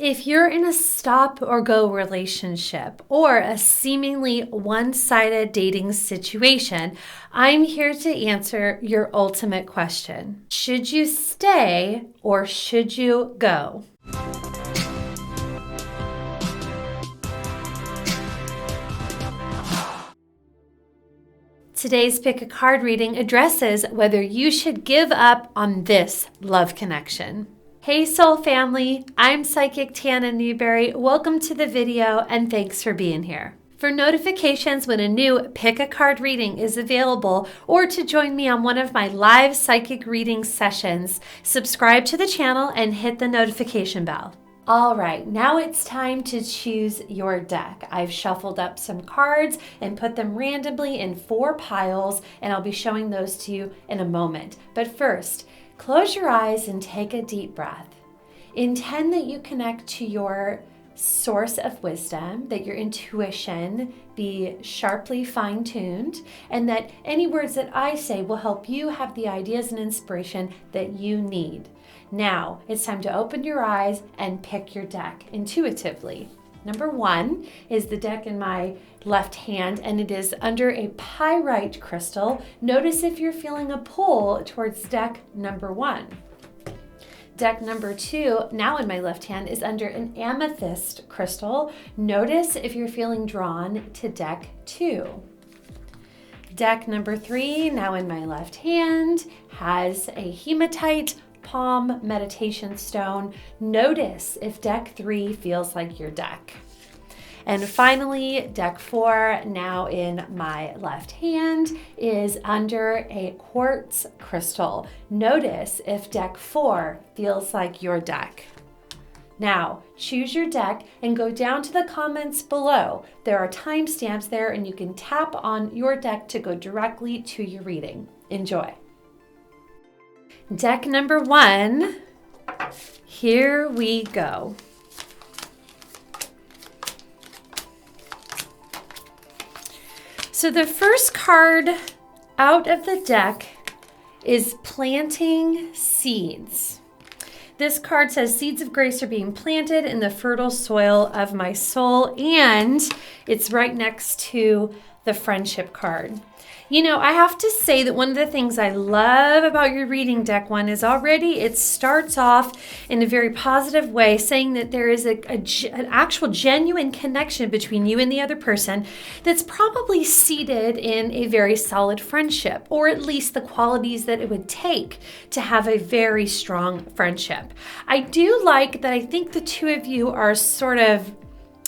If you're in a stop or go relationship or a seemingly one-sided dating situation, I'm here to answer your ultimate question. Should you stay or should you go? Today's Pick a Card reading addresses whether you should give up on this love connection. Hey soul family, I'm Psychic Tana Newberry. Welcome to the video and thanks for being here. For notifications when a new Pick a Card reading is available or to join me on one of my live psychic reading sessions, subscribe to the channel and hit the notification bell. All right, now it's time to choose your deck. I've shuffled up some cards and put them randomly in 4 piles, and I'll be showing those to you in a moment. But first, close your eyes and take a deep breath. Intend that you connect to your source of wisdom, that your intuition be sharply fine-tuned, and that any words that I say will help you have the ideas and inspiration that you need. Now, it's time to open your eyes and pick your deck intuitively. Number 1 is the deck in my left hand, and it is under a Pyrite crystal. Notice if you're feeling a pull towards deck number 1. Deck number 2, now in my left hand, is under an Amethyst crystal. Notice if you're feeling drawn to deck 2. Deck number 3, now in my left hand, has a Hematite palm meditation stone. Notice if deck 3 feels like your deck. And finally, deck 4, now in my left hand, is under a quartz crystal. Notice if deck 4 feels like your deck. Now, choose your deck and go down to the comments below. There are timestamps there and you can tap on your deck to go directly to your reading. Enjoy. Deck number 1, here we go. So the first card out of the deck is planting seeds. This card says seeds of grace are being planted in the fertile soil of my soul, and it's right next to the friendship card. You know, I have to say that one of the things I love about your reading, deck 1, is already it starts off in a very positive way, saying that there is an actual genuine connection between you and the other person that's probably seated in a very solid friendship, or at least the qualities that it would take to have a very strong friendship. I do like that. I think the two of you are sort of,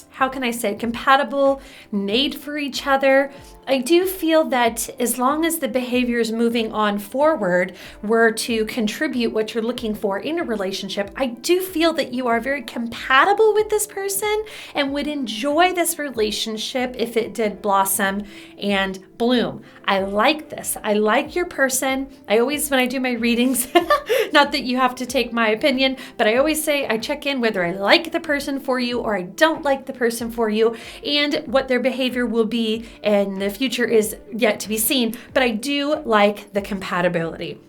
how can I say, compatible, made for each other. I do feel that as long as the behavior is moving on forward were to contribute what you're looking for in a relationship, I do feel that you are very compatible with this person and would enjoy this relationship if it did blossom and bloom. I like this. I like your person. I always, when I do my readings, not that you have to take my opinion, but I always say I check in whether I like the person for you or I don't like the person for you, and what their behavior will be in the future is yet to be seen, but I do like the compatibility.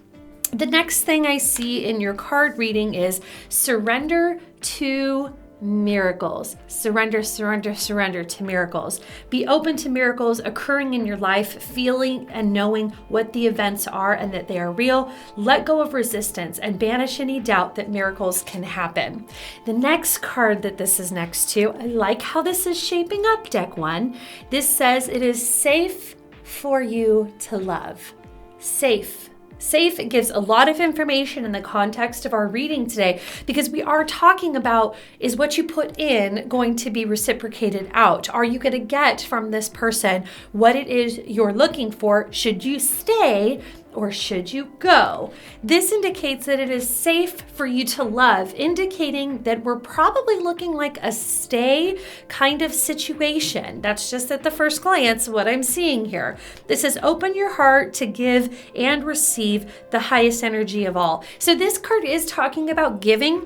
The next thing I see in your card reading is surrender to miracles. Surrender, surrender, surrender to miracles. Be open to miracles occurring in your life, feeling and knowing what the events are and that they are real. Let go of resistance and banish any doubt that miracles can happen. The next card that this is next to, I like how this is shaping up, deck 1. This says it is safe for you to love. Safe. Safe gives a lot of information in the context of our reading today, because we are talking about, is what you put in going to be reciprocated out? Are you going to get from this person what it is you're looking for? Should you stay or should you go? This indicates that it is safe for you to love, indicating that we're probably looking like a stay kind of situation. That's just at the first glance what I'm seeing here. This says open your heart to give and receive the highest energy of all. So this card is talking about giving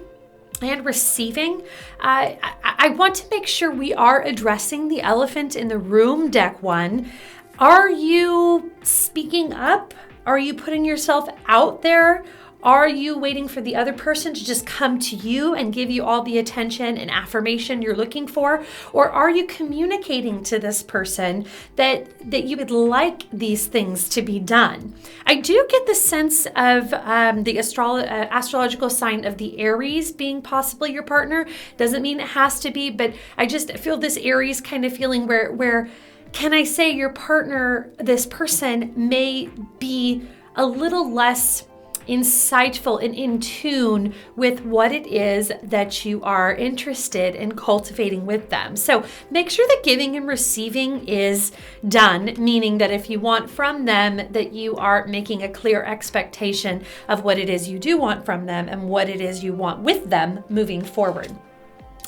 and receiving. I want to make sure we are addressing the elephant in the room, deck 1. Are you speaking up? Are you putting yourself out there? Are you waiting for the other person to just come to you and give you all the attention and affirmation you're looking for? Or are you communicating to this person that you would like these things to be done? I do get the sense of the astrological sign of the Aries being possibly your partner. Doesn't mean it has to be, but I just feel this Aries kind of feeling where can I say your partner, this person may be a little less insightful and in tune with what it is that you are interested in cultivating with them. So make sure that giving and receiving is done, meaning that if you want from them, that you are making a clear expectation of what it is you do want from them and what it is you want with them moving forward.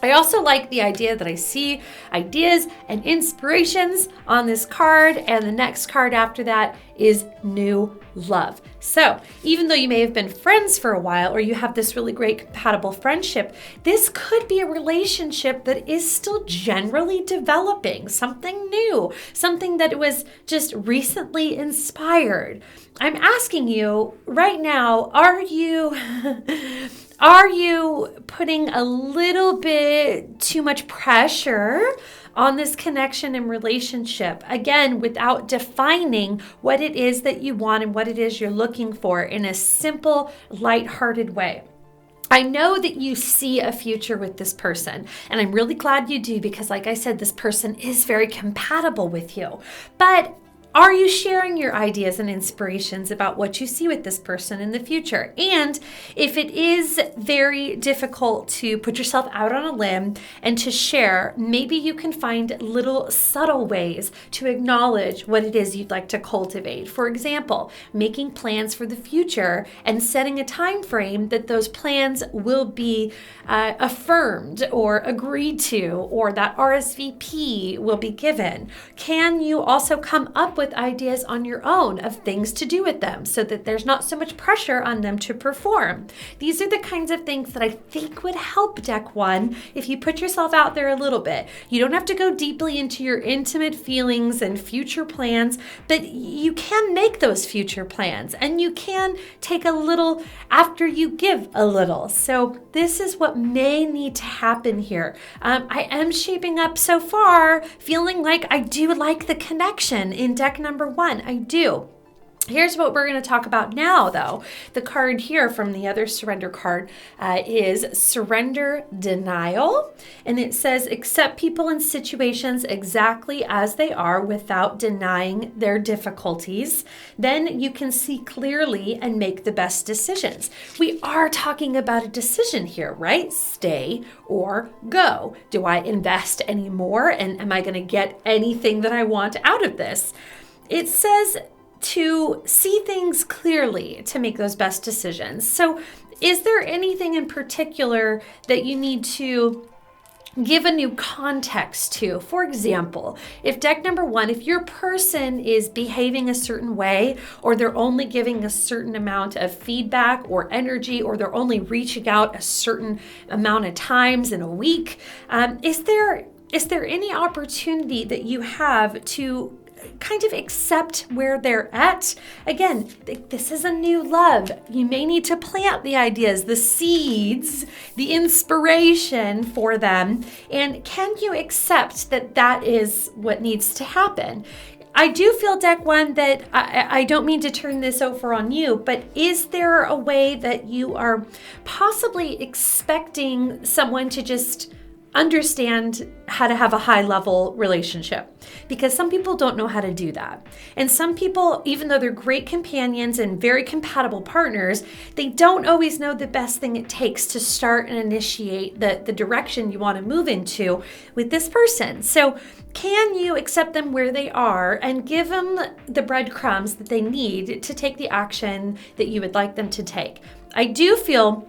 I also like the idea that I see ideas and inspirations on this card, and the next card after that is new love. So even though you may have been friends for a while, or you have this really great compatible friendship, this could be a relationship that is still generally developing, something new, something that was just recently inspired. I'm asking you right now, are you putting a little bit too much pressure on this connection and relationship? Again, without defining what it is that you want and what it is you're looking for in a simple, lighthearted way. I know that you see a future with this person, and I'm really glad you do, because like I said, this person is very compatible with you. But are you sharing your ideas and inspirations about what you see with this person in the future? And if it is very difficult to put yourself out on a limb and to share, maybe you can find little subtle ways to acknowledge what it is you'd like to cultivate. For example, making plans for the future and setting a time frame that those plans will be affirmed or agreed to, or that RSVP will be given. Can you also come up with ideas on your own of things to do with them so that there's not so much pressure on them to perform? These are the kinds of things that I think would help Deck 1 if you put yourself out there a little bit. You don't have to go deeply into your intimate feelings and future plans, but you can make those future plans, and you can take a little after you give a little. So this is what may need to happen here. I am shaping up so far feeling like I do like the connection in Deck number 1. I do. Here's what we're going to talk about now, though. The card here from the other surrender card is Surrender Denial. And it says, accept people and situations exactly as they are without denying their difficulties. Then you can see clearly and make the best decisions. We are talking about a decision here, right? Stay or go. Do I invest any more? And am I going to get anything that I want out of this? It says to see things clearly to make those best decisions. So is there anything in particular that you need to give a new context to? For example, if Deck number 1, if your person is behaving a certain way, or they're only giving a certain amount of feedback or energy, or they're only reaching out a certain amount of times in a week, is there any opportunity that you have to kind of accept where they're at? Again, this is a new love. You may need to plant the ideas, the seeds, the inspiration for them. And can you accept that that is what needs to happen? I do feel, Deck 1, that I don't mean to turn this over on you, but is there a way that you are possibly expecting someone to just understand how to have a high-level relationship? Because some people don't know how to do that. And some people, even though they're great companions and very compatible partners, they don't always know the best thing it takes to start and initiate the direction you want to move into with this person. So can you accept them where they are and give them the breadcrumbs that they need to take the action that you would like them to take? I do feel,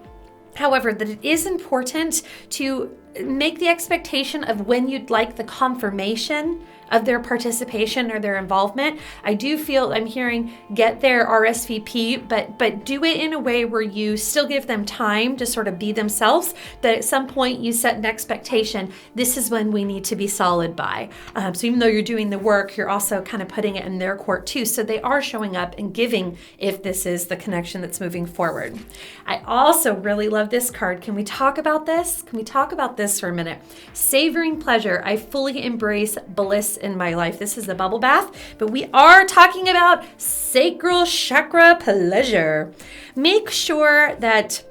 however, that it is important to make the expectation of when you'd like the confirmation of their participation or their involvement. I do feel I'm hearing get their RSVP, but do it in a way where you still give them time to sort of be themselves, that at some point you set an expectation. This is when we need to be solid by. So even though you're doing the work, you're also kind of putting it in their court too. So they are showing up and giving if this is the connection that's moving forward. I also really love this card. Can we talk about this? Can we talk about this for a minute? Savoring pleasure. I fully embrace bliss in my life. This is a bubble bath, but we are talking about sacral chakra pleasure. Make sure that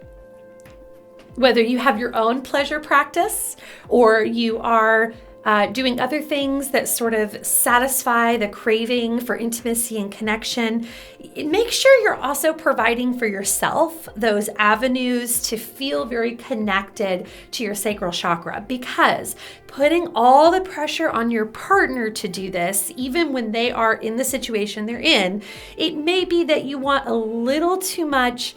whether you have your own pleasure practice or you are doing other things that sort of satisfy the craving for intimacy and connection, make sure you're also providing for yourself those avenues to feel very connected to your sacral chakra, because putting all the pressure on your partner to do this, even when they are in the situation they're in, it may be that you want a little too much,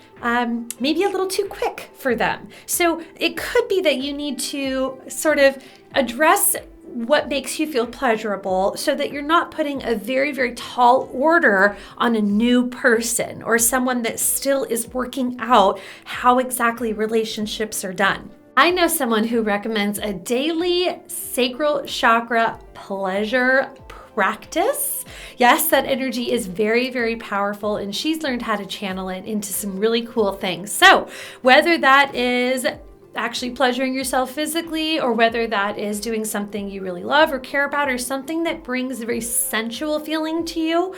maybe a little too quick for them. So it could be that you need to sort of address what makes you feel pleasurable so that you're not putting a very, very tall order on a new person or someone that still is working out how exactly relationships are done. I know someone who recommends a daily sacral chakra pleasure practice. Yes, that energy is very, very powerful, and she's learned how to channel it into some really cool things. So whether that is actually pleasuring yourself physically, or whether that is doing something you really love or care about, or something that brings a very sensual feeling to you.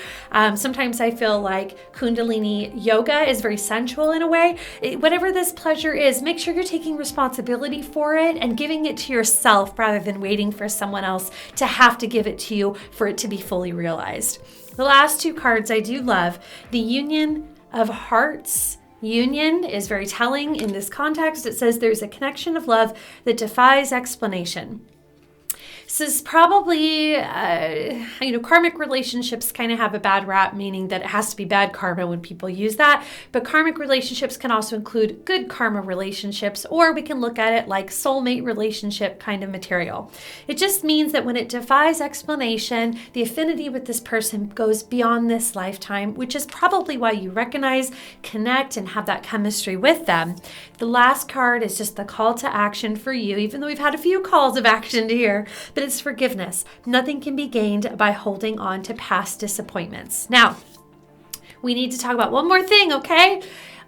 Sometimes I feel like Kundalini yoga is very sensual in a way. Whatever this pleasure is, make sure you're taking responsibility for it and giving it to yourself rather than waiting for someone else to have to give it to you for it to be fully realized. The last two cards I do love. The Union of Hearts. Union is very telling in this context. It says there's a connection of love that defies explanation. This is probably, karmic relationships kind of have a bad rap, meaning that it has to be bad karma when people use that. But karmic relationships can also include good karma relationships, or we can look at it like soulmate relationship kind of material. It just means that when it defies explanation, the affinity with this person goes beyond this lifetime, which is probably why you recognize, connect, and have that chemistry with them. The last card is just the call to action for you, even though we've had a few calls of action here. But it's forgiveness. Nothing can be gained by holding on to past disappointments. Now, we need to talk about one more thing, okay?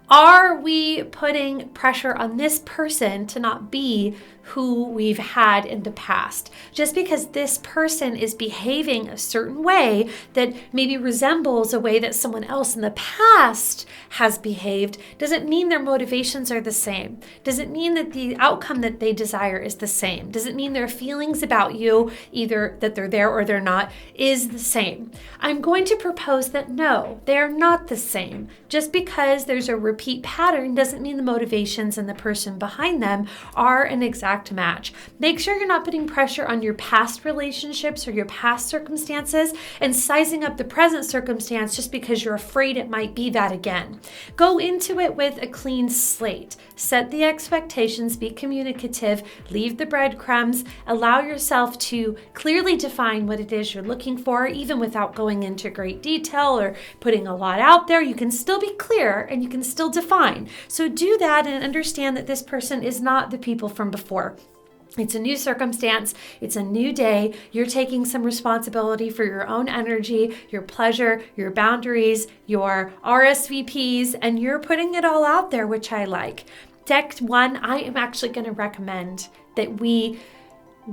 Are we putting pressure on this person to not be who we've had in the past? Just because this person is behaving a certain way that maybe resembles a way that someone else in the past has behaved doesn't mean their motivations are the same. Doesn't mean that the outcome that they desire is the same. Doesn't mean their feelings about you, either that they're there or they're not, is the same. I'm going to propose that no, they're not the same. Just because there's a repeat pattern doesn't mean the motivations and the person behind them are an exact match. Make sure you're not putting pressure on your past relationships or your past circumstances and sizing up the present circumstance just because you're afraid it might be that again. Go into it with a clean slate. Set the expectations, be communicative, leave the breadcrumbs, allow yourself to clearly define what it is you're looking for, even without going into great detail or putting a lot out there. You can still be clear and you can still define. So do that and understand that this person is not the people from before. It's a new circumstance. It's a new day. You're taking some responsibility for your own energy, your pleasure, your boundaries, your RSVPs, and you're putting it all out there, which I like. Deck 1, I am actually going to recommend that we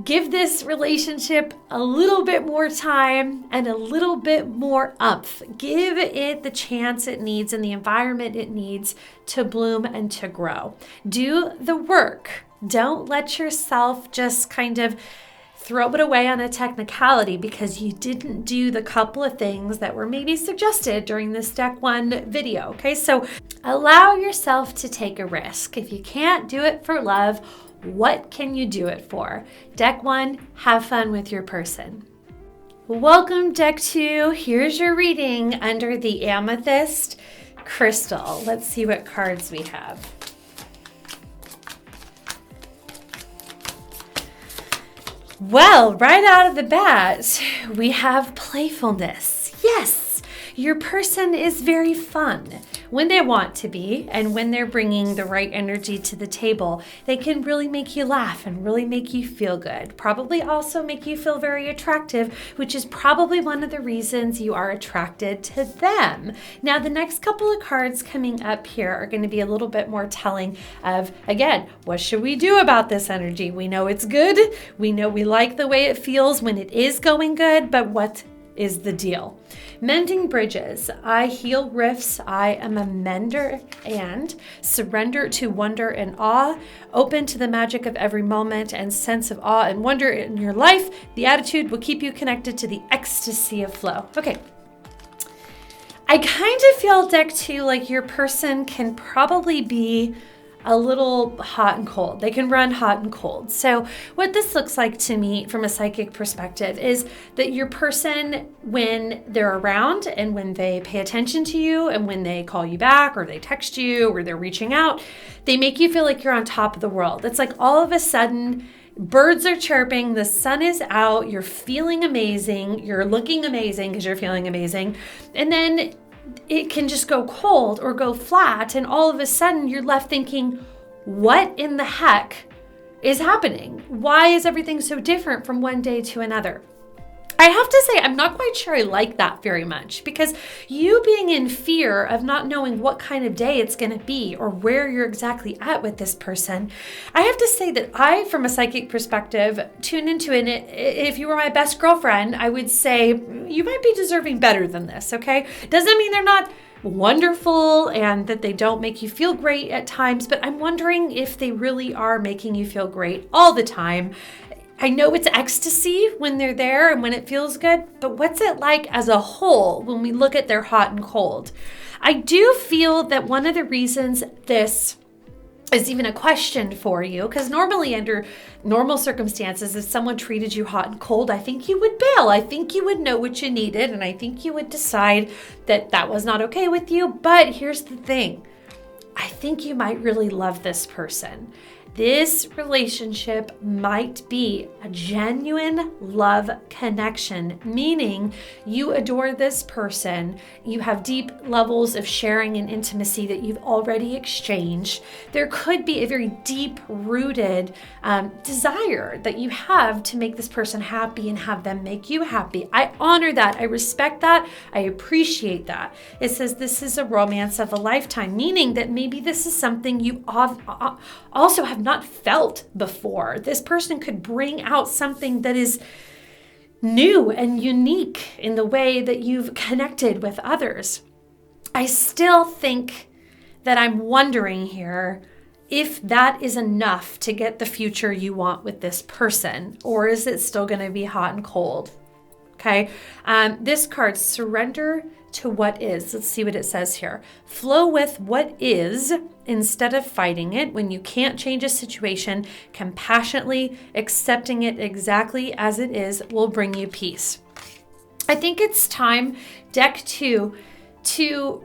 give this relationship a little bit more time and a little bit more umph. Give it the chance it needs and the environment it needs to bloom and to grow. Do the work. Don't let yourself just kind of throw it away on a technicality because you didn't do the couple of things that were maybe suggested during this Deck 1 video. Okay, so allow yourself to take a risk. If you can't do it for love, what can you do it for? Deck 1, have fun with your person. Welcome, Deck 2. Here's your reading under the Amethyst crystal. Let's see what cards we have. Well, right out of the bat, we have playfulness. Yes, your person is very fun when they want to be, and when they're bringing the right energy to the table, they can really make you laugh and really make you feel good. Probably also make you feel very attractive, which is probably one of the reasons you are attracted to them. Now, the next couple of cards coming up here are going to be a little bit more telling of, again, what should we do about this energy? We know it's good. We know we like the way it feels when it is going good, but what is the deal? Mending bridges. I heal rifts. I am a mender and surrender to wonder and awe, open to the magic of every moment and sense of awe and wonder in your life. The attitude will keep you connected to the ecstasy of flow. Okay. I kind of feel, deck 2, like your person can probably be a little hot and cold. They can run hot and cold. So what this looks like to me from a psychic perspective is that your person, when they're around and when they pay attention to you and when they call you back or they text you or they're reaching out, they make you feel like you're on top of the world. It's like all of a sudden birds are chirping, the sun is out, you're feeling amazing, you're looking amazing because you're feeling amazing. And then it can just go cold or go flat, and all of a sudden you're left thinking, what in the heck is happening? Why is everything so different from one day to another? I have to say, I'm not quite sure I like that very much, because you being in fear of not knowing what kind of day it's going to be or where you're exactly at with this person, I have to say that I, from a psychic perspective, tune into it. If you were my best girlfriend, I would say you might be deserving better than this, okay? Doesn't mean they're not wonderful and that they don't make you feel great at times, but I'm wondering if they really are making you feel great all the time. I know it's ecstasy when they're there and when it feels good, but what's it like as a whole when we look at their hot and cold? I do feel that one of the reasons this is even a question for you, because normally under normal circumstances, if someone treated you hot and cold, I think you would bail. I think you would know what you needed, and I think you would decide that that was not okay with you. But here's the thing. I think you might really love this person. This relationship might be a genuine love connection, meaning you adore this person, you have deep levels of sharing and intimacy that you've already exchanged. There could be a very deep-rooted desire that you have to make this person happy and have them make you happy. I honor that. I respect that. I appreciate that. It says this is a romance of a lifetime, meaning that maybe this is something you also have not felt before. This person could bring out something that is new and unique in the way that you've connected with others. I still think that I'm wondering here if that is enough to get the future you want with this person, or is it still going to be hot and cold? Okay. This card, surrender to what is. Let's see what it says here. Flow with what is instead of fighting it. When you can't change a situation, compassionately accepting it exactly as it is will bring you peace. I think it's time, deck 2, to,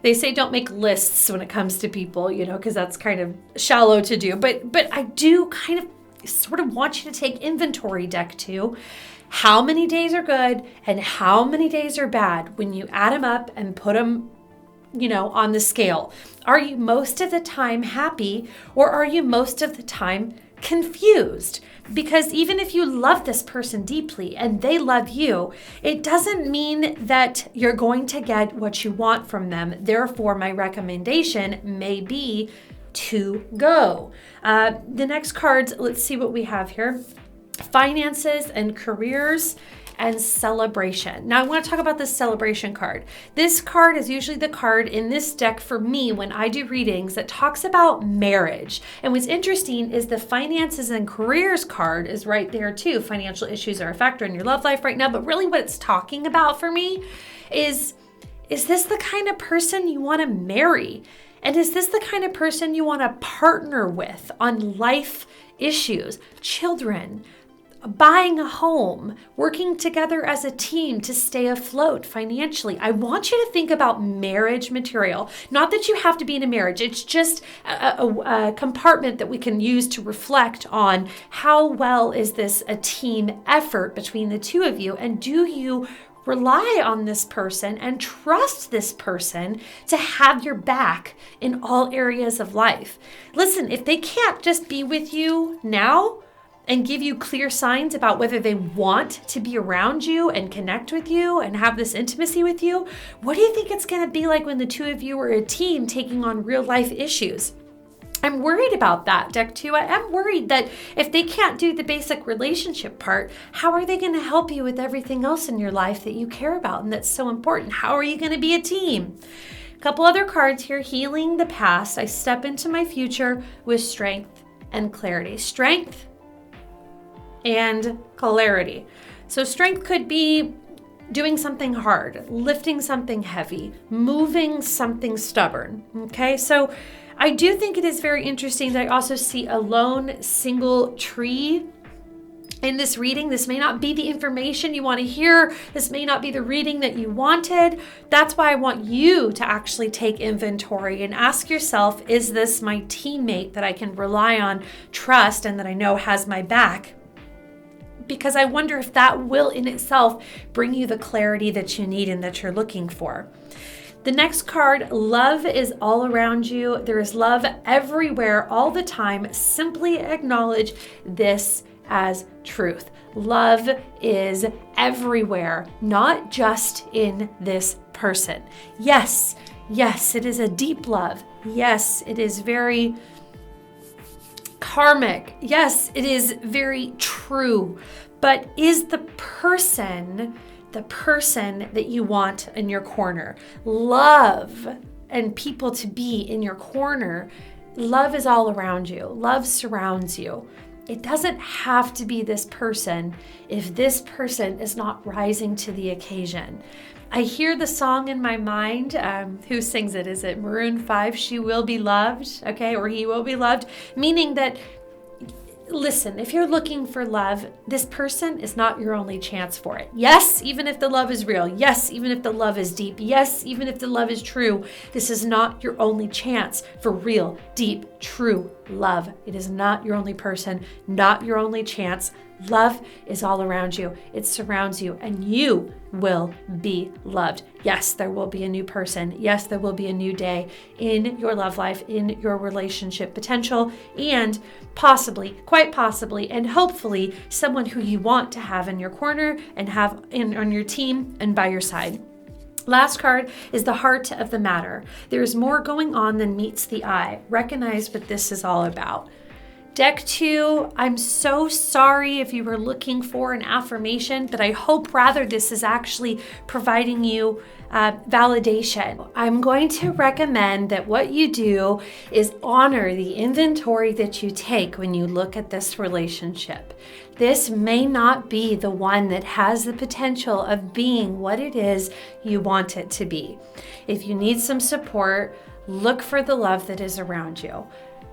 they say don't make lists when it comes to people, because that's kind of shallow to do. But I do kind of sort of want you to take inventory, deck 2. How many days are good and how many days are bad when you add them up and put them, on the scale? Are you most of the time happy, or are you most of the time confused? Because even if you love this person deeply and they love you, it doesn't mean that you're going to get what you want from them. Therefore, my recommendation may be to go. The next cards, let's see what we have here. Finances and careers and celebration. Now I want to talk about this celebration card. This card is usually the card in this deck for me when I do readings that talks about marriage. And what's interesting is the finances and careers card is right there too. Financial issues are a factor in your love life right now, but really what it's talking about for me is this the kind of person you want to marry? And is this the kind of person you want to partner with on life issues, children, buying a home, working together as a team to stay afloat financially. I want you to think about marriage material. Not that you have to be in a marriage. It's just a compartment that we can use to reflect on how well is this a team effort between the two of you, and do you rely on this person and trust this person to have your back in all areas of life. Listen, if they can't just be with you now and give you clear signs about whether they want to be around you and connect with you and have this intimacy with you, what do you think it's going to be like when the two of you are a team taking on real life issues? I'm worried about that, Deck 2. I am worried that if they can't do the basic relationship part, how are they going to help you with everything else in your life that you care about and that's so important? How are you going to be a team? A couple other cards here. Healing the past. I step into my future with strength and clarity. Strength and clarity. So strength could be doing something hard, lifting something heavy, moving something stubborn. Okay, so I do think it is very interesting that I also see a lone single tree in this reading. This may not be the information you want to hear. This may not be the reading that you wanted. That's why I want you to actually take inventory and ask yourself, is this my teammate that I can rely on, trust, and that I know has my back? Because I wonder if that will in itself bring you the clarity that you need and that you're looking for. The next card, love is all around you. There is love everywhere all the time. Simply acknowledge this as truth. Love is everywhere, not just in this person. Yes, it is a deep love. Yes, it is very karmic. Yes, it is very true. But is the person that you want in your corner? Love and people to be in your corner. Love is all around you. Love surrounds you. It doesn't have to be this person if this person is not rising to the occasion. I hear the song in my mind. Who sings it? Is it Maroon 5? She will be loved, okay? Or he will be loved. Meaning that, listen, if you're looking for love, this person is not your only chance for it. Yes, even if the love is real. Yes, even if the love is deep. Yes, even if the love is true. This is not your only chance for real, deep, true love. It is not your only person, not your only chance. Love is all around you. It surrounds you, and you will be loved. Yes, there will be a new person. Yes, there will be a new day in your love life, in your relationship potential, and possibly, quite possibly, and hopefully someone who you want to have in your corner and have on your team and by your side. Last card is the heart of the matter. There is more going on than meets the eye. Recognize what this is all about. Deck 2, I'm so sorry if you were looking for an affirmation, but I hope rather this is actually providing you validation. I'm going to recommend that what you do is honor the inventory that you take when you look at this relationship. This may not be the one that has the potential of being what it is you want it to be. If you need some support, look for the love that is around you.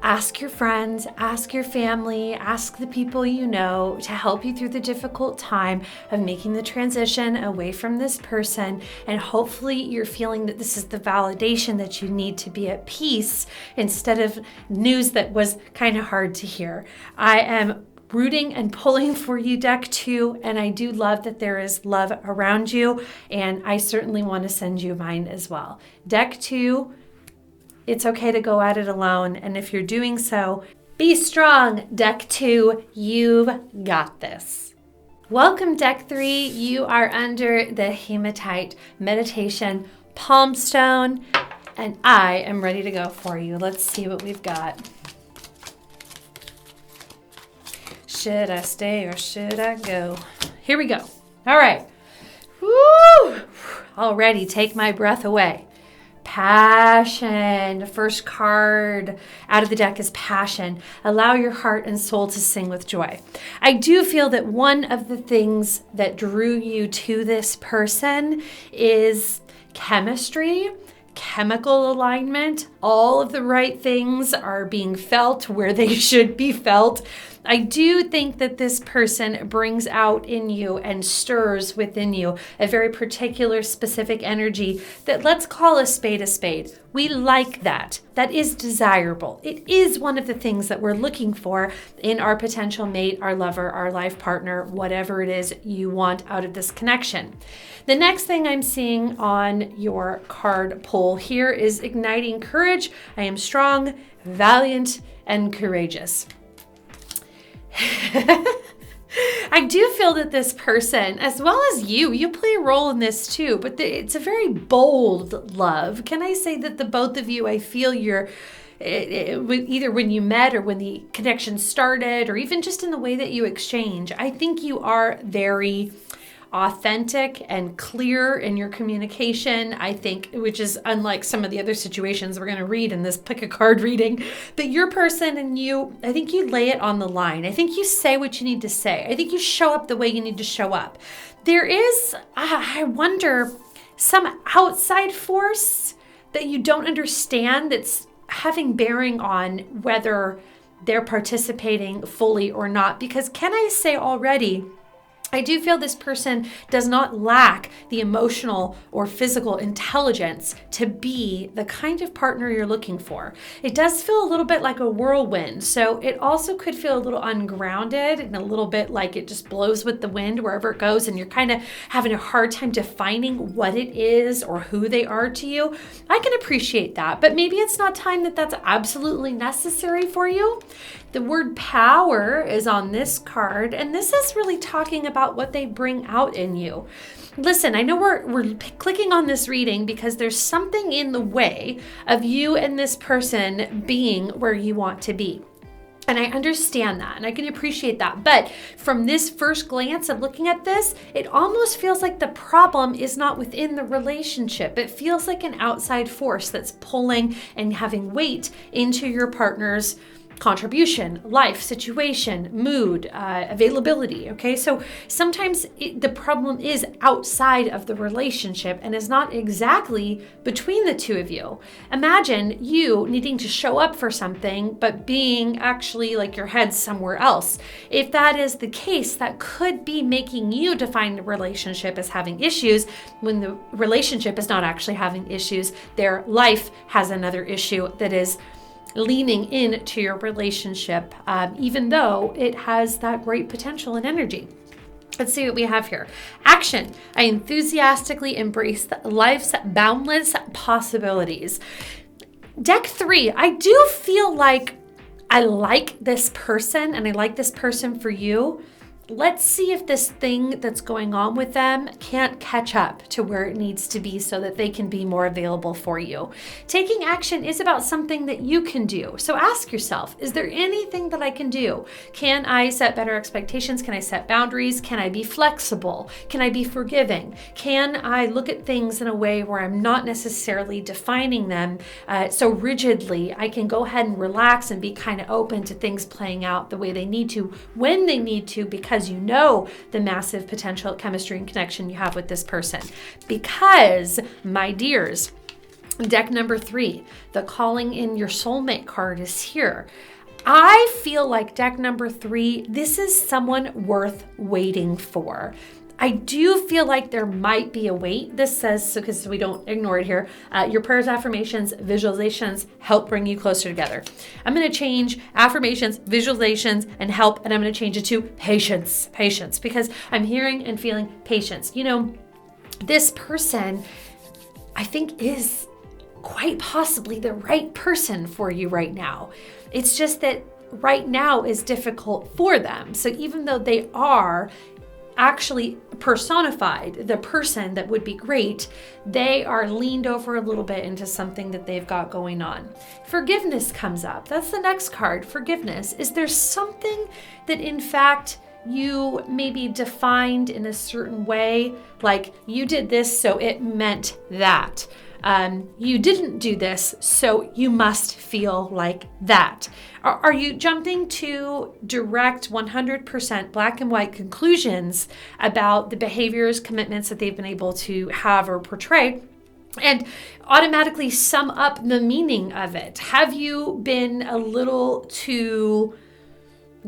Ask your friends, ask your family, ask the people you know to help you through the difficult time of making the transition away from this person. And hopefully you're feeling that this is the validation that you need to be at peace instead of news that was kind of hard to hear. I am rooting and pulling for you, Deck 2, and I do love that there is love around you, and I certainly want to send you mine as well. Deck 2, it's okay to go at it alone, and if you're doing so, be strong. Deck 2, you've got this. Welcome, Deck 3. You are under the Hematite Meditation Palm Stone, and I am ready to go for you. Let's see what we've got. Should I stay or should I go? Here we go. All right. Woo! Already take my breath away. Passion. The first card out of the deck is passion. Allow your heart and soul to sing with joy. I do feel that one of the things that drew you to this person is chemistry, chemical alignment. All of the right things are being felt where they should be felt. I do think that this person brings out in you and stirs within you a very particular specific energy that, let's call a spade a spade. We like that. That is desirable. It is one of the things that we're looking for in our potential mate, our lover, our life partner, whatever it is you want out of this connection. The next thing I'm seeing on your card pull here is igniting courage. I am strong, valiant, and courageous. I do feel that this person, as well as you play a role in this too, but it's a very bold love. Can I say that the both of you, I feel you're, either when you met or when the connection started, or even just in the way that you exchange, I think you are very authentic and clear in your communication, I think, which is unlike some of the other situations we're going to read in this pick a card reading. But your person and you, I think you lay it on the line. I think you say what you need to say. I think you show up the way you need to show up. There is, I wonder, some outside force that you don't understand that's having bearing on whether they're participating fully or not. Because can I say already, I do feel this person does not lack the emotional or physical intelligence to be the kind of partner you're looking for. It does feel a little bit like a whirlwind, so it also could feel a little ungrounded and a little bit like it just blows with the wind wherever it goes, and you're kind of having a hard time defining what it is or who they are to you. I can appreciate that, but maybe it's not time that that's absolutely necessary for you. The word power is on this card, and this is really talking about what they bring out in you. Listen, I know we're clicking on this reading because there's something in the way of you and this person being where you want to be. And I understand that, and I can appreciate that. But from this first glance of looking at this, it almost feels like the problem is not within the relationship. It feels like an outside force that's pulling and having weight into your partner's contribution, life, situation, mood, availability. Okay, so sometimes the problem is outside of the relationship and is not exactly between the two of you. Imagine you needing to show up for something, but being actually like your head's somewhere else. If that is the case, that could be making you define the relationship as having issues when the relationship is not actually having issues. Their life has another issue that is leaning into your relationship, even though it has that great potential and energy. Let's see what we have here. Action. I enthusiastically embrace life's boundless possibilities. Deck 3, I do feel like I like this person and I like this person for you. Let's see if this thing that's going on with them can't catch up to where it needs to be so that they can be more available for you. Taking action is about something that you can do. So ask yourself, is there anything that I can do? Can I set better expectations? Can I set boundaries? Can I be flexible? Can I be forgiving? Can I look at things in a way where I'm not necessarily defining them so rigidly? I can go ahead and relax and be kind of open to things playing out the way they need to, when they need to, because you know the massive potential chemistry and connection you have with this person. Because, my dears, deck number 3, the calling in your soulmate card is here. I feel like deck number 3, this is someone worth waiting for. I do feel like there might be a wait. This says, because we don't ignore it here, your prayers, affirmations, visualizations help bring you closer together. I'm going to change affirmations, visualizations, and help, and I'm going to change it to patience, because I'm hearing and feeling patience. You know, this person, I think, is quite possibly the right person for you right now. It's just that right now is difficult for them. So even though they are actually personified, the person that would be great, they are leaned over a little bit into something that they've got going on. Forgiveness comes up. That's the next card, forgiveness. Is there something that in fact you maybe defined in a certain way, like you did this so it meant that? You didn't do this, so you must feel like that. Are you jumping to direct 100% black and white conclusions about the behaviors, commitments that they've been able to have or portray, and automatically sum up the meaning of it? Have you been a little too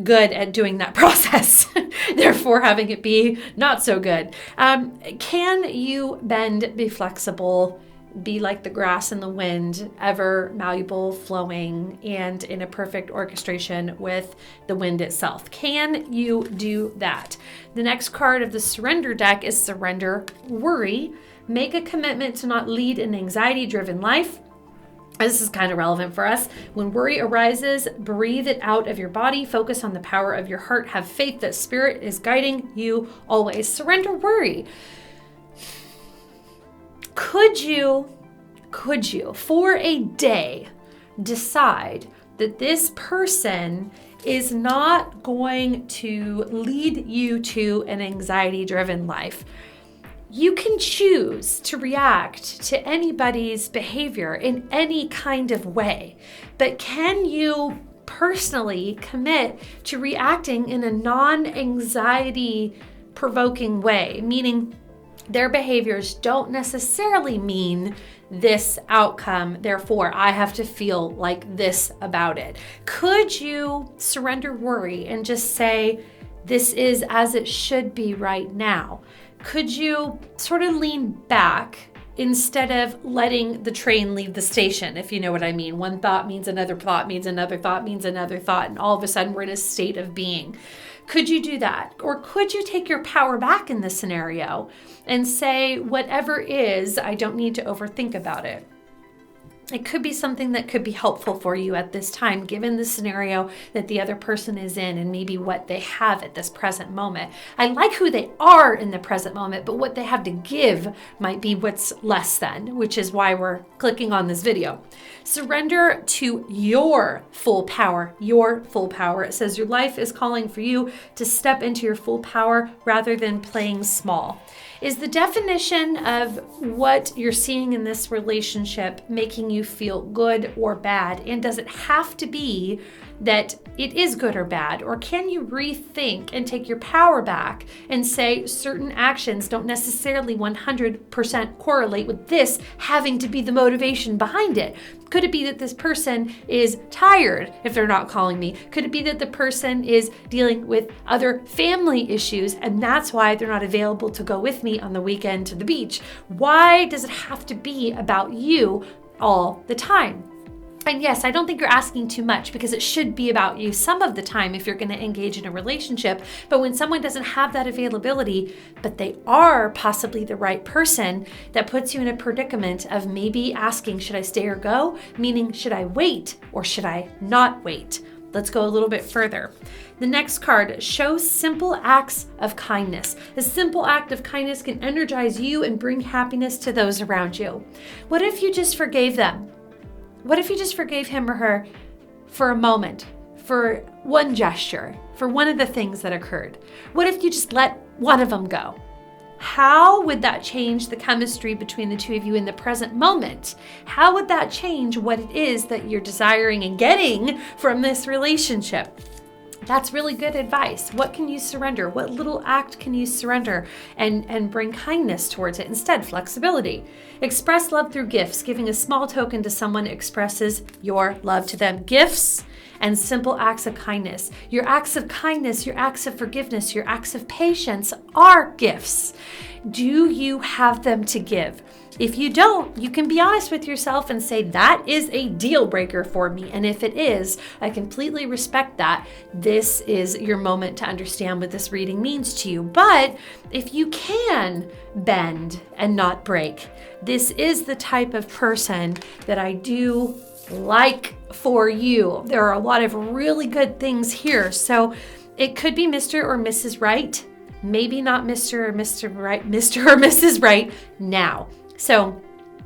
good at doing that process, therefore having it be not so good. Can you bend, be flexible, be like the grass and the wind, ever malleable, flowing, and in a perfect orchestration with the wind itself? Can you do that? The next card of the surrender deck is Surrender Worry. Make a commitment to not lead an anxiety-driven life. This is kind of relevant for us. When worry arises, breathe it out of your body. Focus on the power of your heart. Have faith that Spirit is guiding you always. Surrender worry. Could you, for a day, decide that this person is not going to lead you to an anxiety-driven life? You can choose to react to anybody's behavior in any kind of way, but can you personally commit to reacting in a non-anxiety provoking way, meaning their behaviors don't necessarily mean this outcome, therefore I have to feel like this about it? Could you surrender worry and just say, this is as it should be right now? Could you sort of lean back instead of letting the train leave the station, if you know what I mean? One thought means another thought means another thought means another thought, and all of a sudden we're in a state of being. Could you do that? Or could you take your power back in this scenario and say, whatever is, I don't need to overthink about it? It could be something that could be helpful for you at this time, given the scenario that the other person is in and maybe what they have at this present moment. I like who they are in the present moment, but what they have to give might be what's less than, which is why we're clicking on this video. Surrender to your full power, your full power. It says your life is calling for you to step into your full power rather than playing small. Is the definition of what you're seeing in this relationship making you feel good or bad? And does it have to be that it is good or bad? Or can you rethink and take your power back and say certain actions don't necessarily 100% correlate with this having to be the motivation behind it? Could it be that this person is tired if they're not calling me? Could it be that the person is dealing with other family issues and that's why they're not available to go with me on the weekend to the beach? Why does it have to be about you all the time? And yes, I don't think you're asking too much because it should be about you some of the time if you're going to engage in a relationship. But when someone doesn't have that availability, but they are possibly the right person, that puts you in a predicament of maybe asking, should I stay or go? Meaning, should I wait or should I not wait? Let's go a little bit further. The next card, show simple acts of kindness. A simple act of kindness can energize you and bring happiness to those around you. What if you just forgave them? What if you just forgave him or her for a moment, for one gesture, for one of the things that occurred? What if you just let one of them go? How would that change the chemistry between the two of you in the present moment? How would that change what it is that you're desiring and getting from this relationship? That's really good advice. What can you surrender? What little act can you surrender and bring kindness towards it? Instead, flexibility. Express love through gifts. Giving a small token to someone expresses your love to them. Gifts and simple acts of kindness. Your acts of kindness, your acts of forgiveness, your acts of patience are gifts. Do you have them to give? If you don't, you can be honest with yourself and say, that is a deal breaker for me. And if it is, I completely respect that. This is your moment to understand what this reading means to you. But if you can bend and not break, this is the type of person that I do like for you. There are a lot of really good things here. So it could be Mr. or Mrs. Right. Maybe not Mr. or Mrs. Right now. So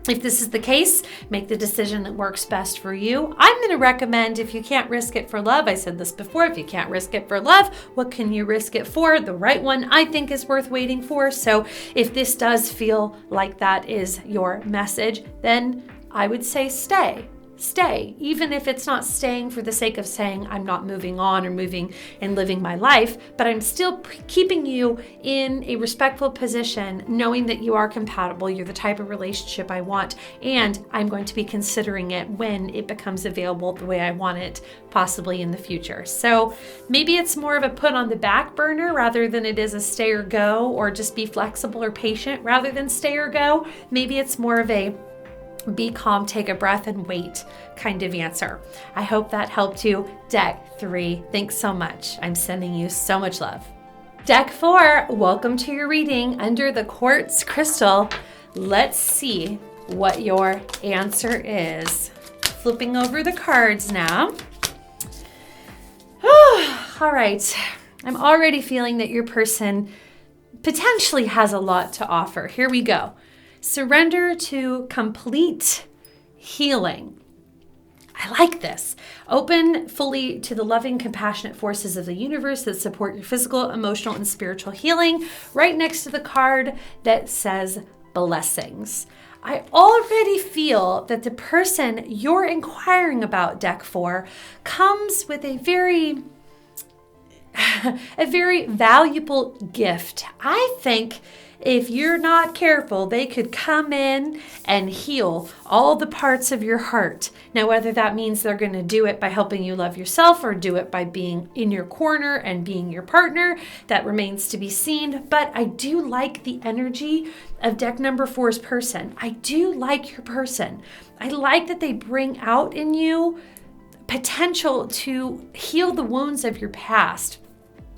if this is the case, make the decision that works best for you. I'm going to recommend, if you can't risk it for love, I said this before, if you can't risk it for love, what can you risk it for? The right one I think is worth waiting for. So if this does feel like that is your message, then I would say stay. stay, even if it's not staying for the sake of saying I'm not moving on or moving and living my life, but I'm still keeping you in a respectful position, knowing that you are compatible, you're the type of relationship I want, and I'm going to be considering it when it becomes available the way I want it, possibly in the future. So maybe it's more of a put on the back burner rather than it is a stay or go, or just be flexible or patient rather than stay or go. Maybe it's more of a be calm, take a breath, and wait kind of answer. I hope that helped you. Deck 3, thanks so much. I'm sending you so much love. Deck 4, welcome to your reading under the quartz crystal. Let's see what your answer is. Flipping over the cards now. All right. I'm already feeling that your person potentially has a lot to offer. Here we go. Surrender to complete healing. I like this. Open fully to the loving, compassionate forces of the universe that support your physical, emotional, and spiritual healing. Right next to the card that says blessings. I already feel that the person you're inquiring about, Deck 4, comes with a very valuable gift. I think if you're not careful, they could come in and heal all the parts of your heart. Now, whether that means they're going to do it by helping you love yourself or do it by being in your corner and being your partner, that remains to be seen. But I do like the energy of deck number 4's person. I do like your person. I like that they bring out in you potential to heal the wounds of your past.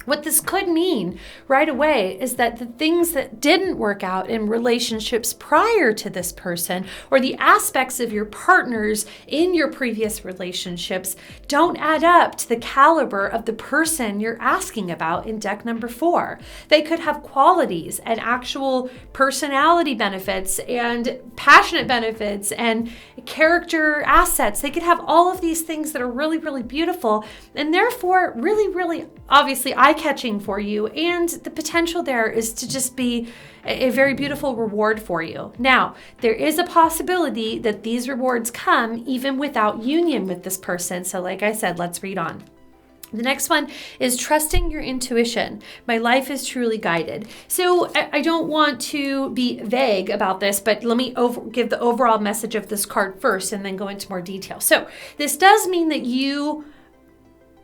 What this could mean right away is that the things that didn't work out in relationships prior to this person, or the aspects of your partners in your previous relationships, don't add up to the caliber of the person you're asking about in deck number 4. They could have qualities and actual personality benefits and passionate benefits and character assets. They could have all of these things that are really, really beautiful and therefore really, really obviously eye-catching for you, and the potential there is to just be a very beautiful reward for you. Now, there is a possibility that these rewards come even without union with this person. So like I said, let's read on. The next one is trusting your intuition. My life is truly guided. So I don't want to be vague about this, but let me give the overall message of this card first and then go into more detail. So this does mean that you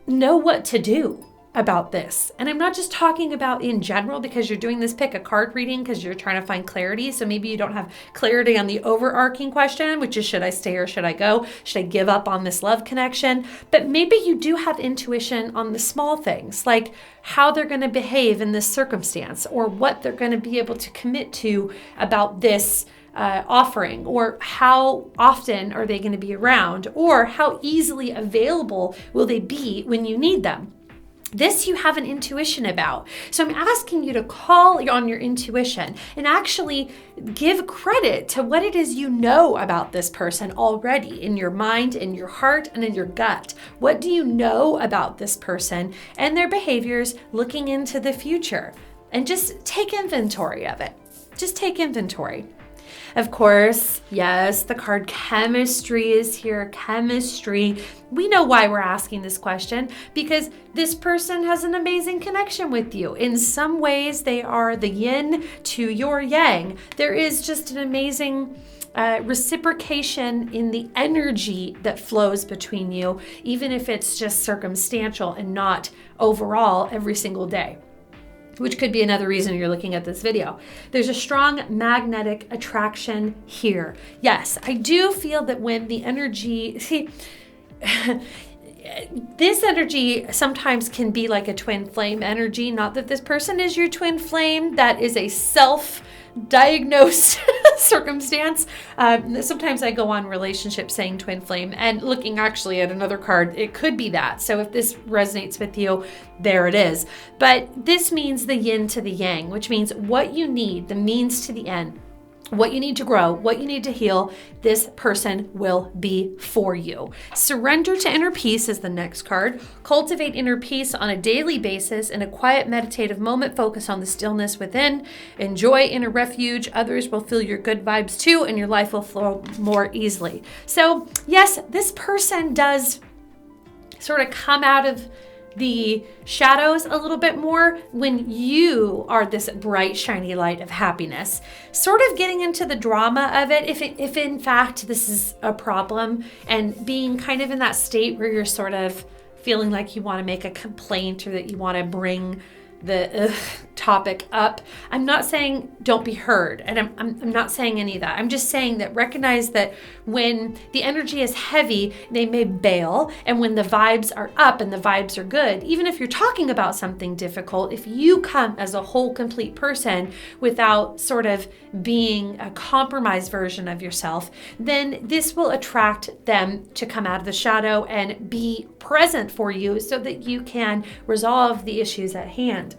know what to do about this. And I'm not just talking about in general because you're doing this pick a card reading because you're trying to find clarity. So maybe you don't have clarity on the overarching question, which is should I stay or should I go? Should I give up on this love connection? But maybe you do have intuition on the small things, like how they're going to behave in this circumstance or what they're going to be able to commit to about this offering, or how often are they going to be around, or how easily available will they be when you need them. This you have an intuition about. So I'm asking you to call on your intuition and actually give credit to what it is you know about this person already in your mind, in your heart, and in your gut. What do you know about this person and their behaviors looking into the future? And just take inventory of it. Just take inventory. Of course, yes, the card chemistry is here. Chemistry. We know why we're asking this question, because this person has an amazing connection with you. In some ways, they are the yin to your yang. There is just an amazing reciprocation in the energy that flows between you, even if it's just circumstantial and not overall every single day, which could be another reason you're looking at this video. There's a strong magnetic attraction here. Yes, I do feel that when the energy, this energy sometimes can be like a twin flame energy. Not that this person is your twin flame. That is a self-diagnosed circumstance. Sometimes I go on relationships saying twin flame and looking actually at another card, it could be that. So if this resonates with you, there it is. But this means the yin to the yang, which means what you need, the means to the end. what you need to grow, what you need to heal, this person will be for you. Surrender to inner peace is the next card. Cultivate inner peace on a daily basis in a quiet meditative moment. Focus on the stillness within. Enjoy inner refuge. Others will feel your good vibes too, and your life will flow more easily. So yes, this person does sort of come out of the shadows a little bit more when you are this bright, shiny light of happiness. Sort of getting into the drama of it, if in fact this is a problem, and being kind of in that state where you're sort of feeling like you want to make a complaint or that you want to bring the topic up. I'm not saying don't be heard, and I'm not saying any of that. I'm just saying that recognize that when the energy is heavy, they may bail, and when the vibes are up and the vibes are good, even if you're talking about something difficult, if you come as a whole complete person without sort of being a compromised version of yourself, then this will attract them to come out of the shadow and be present for you so that you can resolve the issues at hand.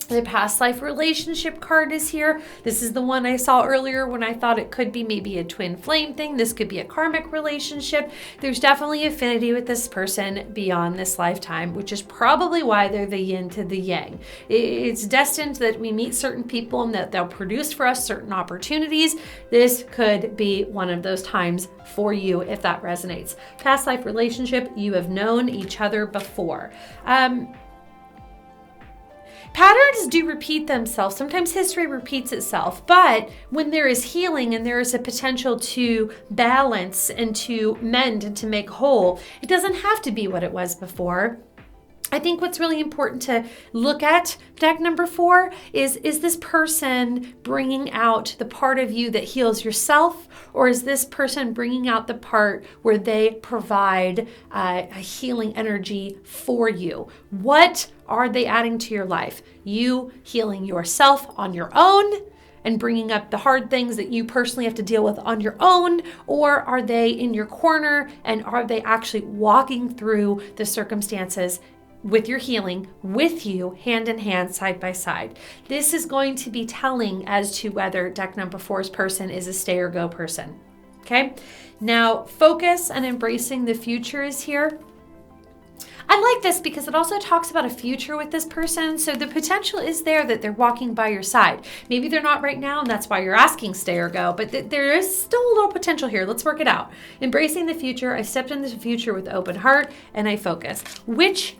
The past life relationship card is here. This is the one I saw earlier when I thought it could be maybe a twin flame thing. This could be a karmic relationship. There's definitely affinity with this person beyond this lifetime, which is probably why they're the yin to the yang. It's destined that we meet certain people and that they'll produce for us certain opportunities. This could be one of those times for you if that resonates. Past life relationship, you have known each other before. Patterns do repeat themselves. Sometimes history repeats itself, but when there is healing and there is a potential to balance and to mend and to make whole, it doesn't have to be what it was before. I think what's really important to look at deck number 4 is this person bringing out the part of you that heals yourself, or is this person bringing out the part where they provide a healing energy for you? What are they adding to your life? You healing yourself on your own and bringing up the hard things that you personally have to deal with on your own, or are they in your corner and are they actually walking through the circumstances with your healing, with you, hand in hand, side by side? This is going to be telling as to whether deck number 4's person is a stay or go person. Okay? Now, focus and embracing the future is here. I like this because it also talks about a future with this person. So the potential is there that they're walking by your side. Maybe they're not right now, and that's why you're asking stay or go, but there is still a little potential here. Let's work it out. Embracing the future. I stepped into the future with open heart and I focus. Which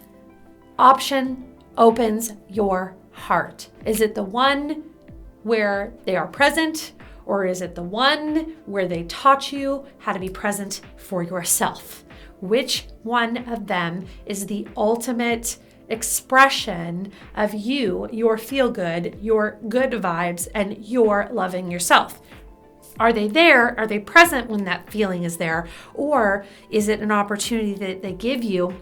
option opens your heart? Is it the one where they are present, or is it the one where they taught you how to be present for yourself? Which one of them is the ultimate expression of you, your feel good, your good vibes, and your loving yourself? Are they there? Are they present when that feeling is there? Or is it an opportunity that they give you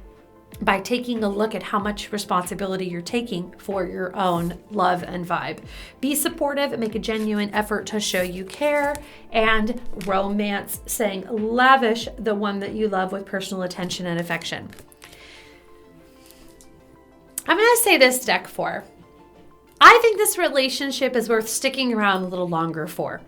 by taking a look at how much responsibility you're taking for your own love and vibe? Be supportive and make a genuine effort to show you care. And romance, saying lavish the one that you love with personal attention and affection. I'm going to say this, deck 4. I think this relationship is worth sticking around a little longer for.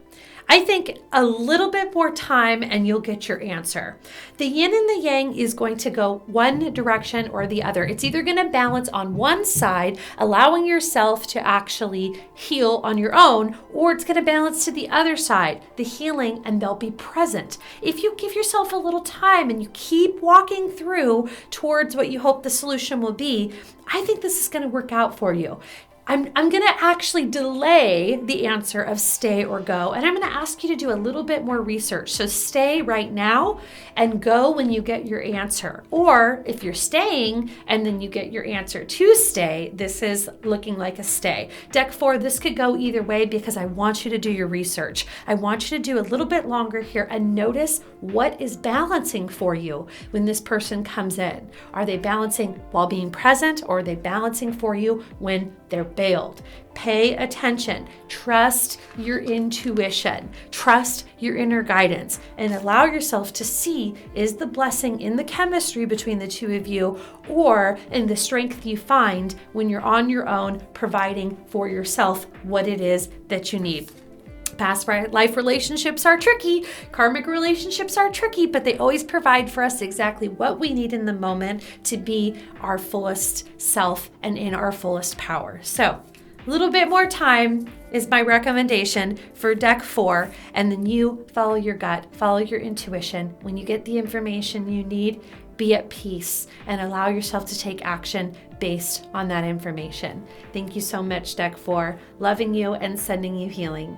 I think a little bit more time and you'll get your answer. The yin and the yang is going to go one direction or the other. It's either going to balance on one side, allowing yourself to actually heal on your own, or it's going to balance to the other side, the healing, and they'll be present. If you give yourself a little time and you keep walking through towards what you hope the solution will be, I think this is going to work out for you. I'm going to actually delay the answer of stay or go, and I'm going to ask you to do a little bit more research. So stay right now and go when you get your answer. Or if you're staying and then you get your answer to stay, this is looking like a stay. Deck 4, this could go either way because I want you to do your research. I want you to do a little bit longer here and notice what is balancing for you when this person comes in. Are they balancing while being present, or are they balancing for you when they're bailed? Pay attention. Trust your intuition. Trust your inner guidance, and allow yourself to see, is the blessing in the chemistry between the two of you, or in the strength you find when you're on your own providing for yourself what it is that you need. Past life relationships are tricky, karmic relationships are tricky, but they always provide for us exactly what we need in the moment to be our fullest self and in our fullest power. So a little bit more time is my recommendation for deck 4, and then you follow your gut, follow your intuition. When you get the information you need, be at peace and allow yourself to take action based on that information. Thank you so much, deck 4. Loving you and sending you healing.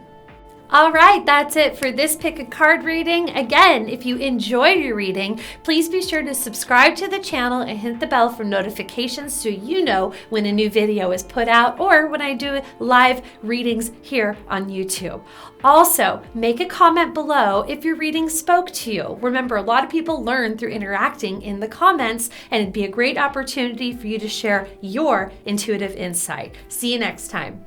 All right, that's it for this pick a card reading. Again, if you enjoyed your reading, please be sure to subscribe to the channel and hit the bell for notifications so you know when a new video is put out or when I do live readings here on YouTube. Also, make a comment below if your reading spoke to you. Remember, a lot of people learn through interacting in the comments, and it'd be a great opportunity for you to share your intuitive insight. See you next time.